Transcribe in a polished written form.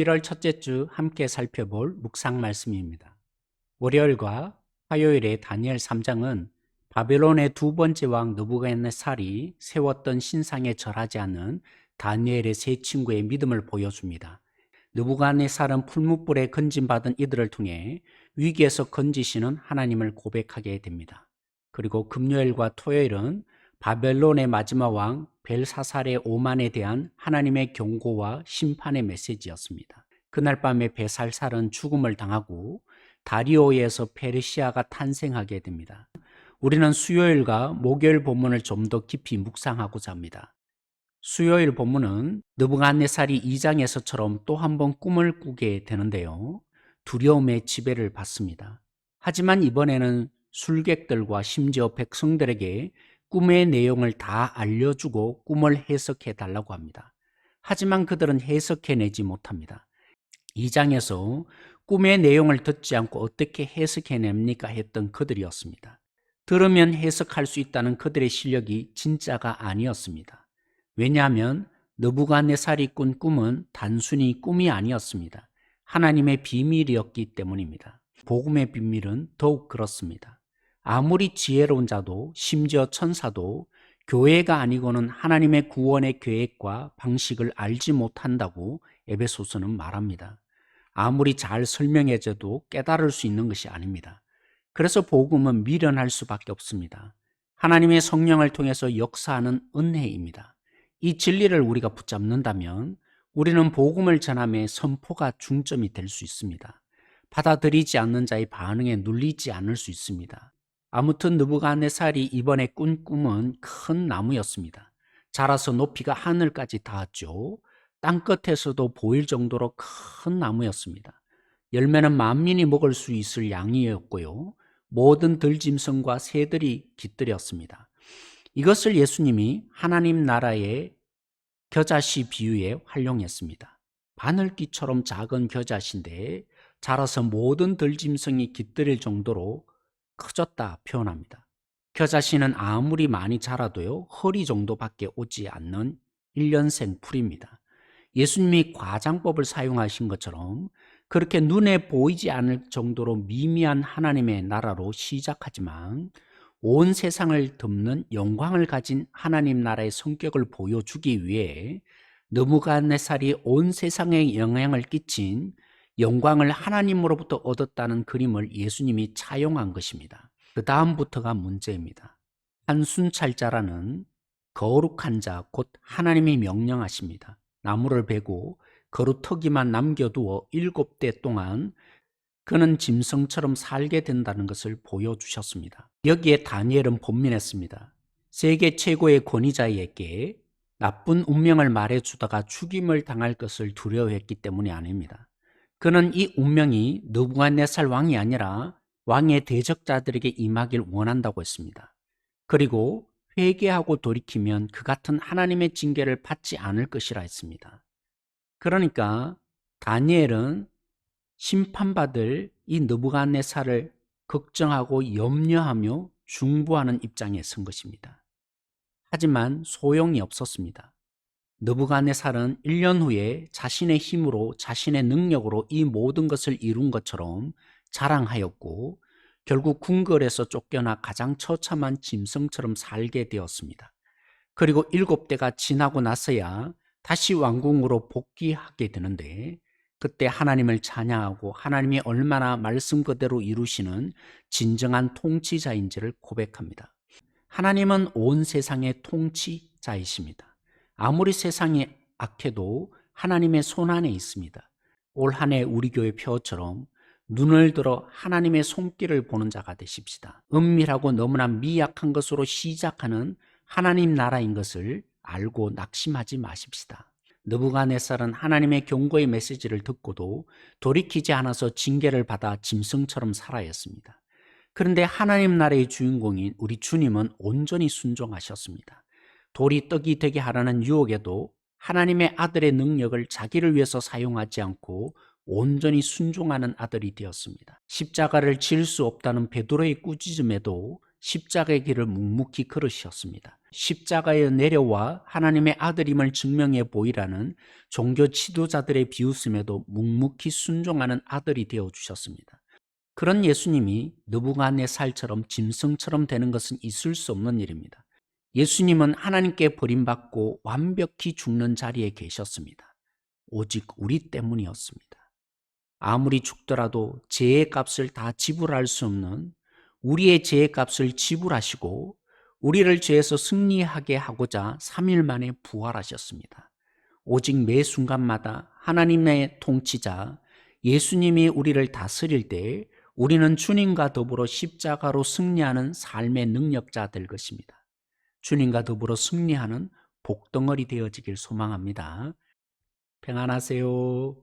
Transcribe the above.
11월 첫째 주 함께 살펴볼 묵상 말씀입니다. 월요일과 화요일의 다니엘 3장은 바벨론의 두 번째 왕 느부갓네살이 세웠던 신상에 절하지 않는 다니엘의 세 친구의 믿음을 보여줍니다. 느부갓네살은 풀무불에 건짐받은 이들을 통해 위기에서 건지시는 하나님을 고백하게 됩니다. 그리고 금요일과 토요일은 바벨론의 마지막 왕 벨사살의 오만에 대한 하나님의 경고와 심판의 메시지였습니다. 그날 밤에 벨사살은 죽음을 당하고 다리오에서 페르시아가 탄생하게 됩니다. 우리는 수요일과 목요일 본문을 좀 더 깊이 묵상하고자 합니다. 수요일 본문은 느부갓네살이 2장에서처럼 또 한 번 꿈을 꾸게 되는데요. 두려움의 지배를 받습니다. 하지만 이번에는 술객들과 심지어 백성들에게 꿈의 내용을 다 알려주고 꿈을 해석해 달라고 합니다. 하지만 그들은 해석해내지 못합니다. 2장에서 꿈의 내용을 듣지 않고 어떻게 해석해냅니까 했던 그들이었습니다. 들으면 해석할 수 있다는 그들의 실력이 진짜가 아니었습니다. 왜냐하면 느부갓네살이 꾼 꿈은 단순히 꿈이 아니었습니다. 하나님의 비밀이었기 때문입니다. 복음의 비밀은 더욱 그렇습니다. 아무리 지혜로운 자도 심지어 천사도 교회가 아니고는 하나님의 구원의 계획과 방식을 알지 못한다고 에베소서는 말합니다. 아무리 잘 설명해줘도 깨달을 수 있는 것이 아닙니다. 그래서 복음은 미련할 수밖에 없습니다. 하나님의 성령을 통해서 역사하는 은혜입니다. 이 진리를 우리가 붙잡는다면 우리는 복음을 전함의 선포가 중점이 될 수 있습니다. 받아들이지 않는 자의 반응에 눌리지 않을 수 있습니다. 아무튼 느부갓네살이 이번에 꾼 꿈은 큰 나무였습니다. 자라서 높이가 하늘까지 닿았죠. 땅끝에서도 보일 정도로 큰 나무였습니다. 열매는 만민이 먹을 수 있을 양이었고요. 모든 들짐승과 새들이 깃들였습니다. 이것을 예수님이 하나님 나라의 겨자씨 비유에 활용했습니다. 바늘귀처럼 작은 겨자씨인데 자라서 모든 들짐승이 깃들일 정도로 커졌다 표현합니다. 겨자씨는 아무리 많이 자라도요, 허리 정도밖에 오지 않는 1년생 풀입니다. 예수님이 과장법을 사용하신 것처럼 그렇게 눈에 보이지 않을 정도로 미미한 하나님의 나라로 시작하지만 온 세상을 덮는 영광을 가진 하나님 나라의 성격을 보여주기 위해 느부갓네살이 온 세상에 영향을 끼친 영광을 하나님으로부터 얻었다는 그림을 예수님이 차용한 것입니다. 그 다음부터가 문제입니다. 한순찰자라는 거룩한 자, 곧 하나님이 명령하십니다. 나무를 베고 거루터기만 남겨두어 7대 동안 그는 짐승처럼 살게 된다는 것을 보여주셨습니다. 여기에 다니엘은 본민했습니다. 세계 최고의 권위자에게 나쁜 운명을 말해주다가 죽임을 당할 것을 두려워했기 때문이 아닙니다. 그는 이 운명이 느부갓네살 왕이 아니라 왕의 대적자들에게 임하길 원한다고 했습니다. 그리고 회개하고 돌이키면 그 같은 하나님의 징계를 받지 않을 것이라 했습니다. 그러니까 다니엘은 심판받을 이 느부갓네살을 걱정하고 염려하며 중보하는 입장에 선 것입니다. 하지만 소용이 없었습니다. 느부갓네살은 1년 후에 자신의 힘으로 자신의 능력으로 이 모든 것을 이룬 것처럼 자랑하였고 결국 궁궐에서 쫓겨나 가장 처참한 짐승처럼 살게 되었습니다. 그리고 7대가 지나고 나서야 다시 왕궁으로 복귀하게 되는데 그때 하나님을 찬양하고 하나님이 얼마나 말씀 그대로 이루시는 진정한 통치자인지를 고백합니다. 하나님은 온 세상의 통치자이십니다. 아무리 세상이 악해도 하나님의 손안에 있습니다. 올 한 해 우리 교회 표어처럼 눈을 들어 하나님의 손길을 보는 자가 되십시다. 은밀하고 너무나 미약한 것으로 시작하는 하나님 나라인 것을 알고 낙심하지 마십시다. 느부갓네살은 하나님의 경고의 메시지를 듣고도 돌이키지 않아서 징계를 받아 짐승처럼 살아야 했습니다. 그런데 하나님 나라의 주인공인 우리 주님은 온전히 순종하셨습니다. 돌이 떡이 되게 하라는 유혹에도 하나님의 아들의 능력을 자기를 위해서 사용하지 않고 온전히 순종하는 아들이 되었습니다. 십자가를 질 수 없다는 베드로의 꾸짖음에도 십자가의 길을 묵묵히 걸으셨습니다. 십자가에 내려와 하나님의 아들임을 증명해 보이라는 종교 지도자들의 비웃음에도 묵묵히 순종하는 아들이 되어 주셨습니다. 그런 예수님이 느부갓네살처럼 짐승처럼 되는 것은 있을 수 없는 일입니다. 예수님은 하나님께 버림받고 완벽히 죽는 자리에 계셨습니다. 오직 우리 때문이었습니다. 아무리 죽더라도 죄의 값을 다 지불할 수 없는 우리의 죄의 값을 지불하시고 우리를 죄에서 승리하게 하고자 3일 만에 부활하셨습니다. 오직 매 순간마다 하나님의 통치자 예수님이 우리를 다스릴 때 우리는 주님과 더불어 십자가로 승리하는 삶의 능력자 될 것입니다. 주님과 더불어 승리하는 복덩어리 되어지길 소망합니다. 평안하세요.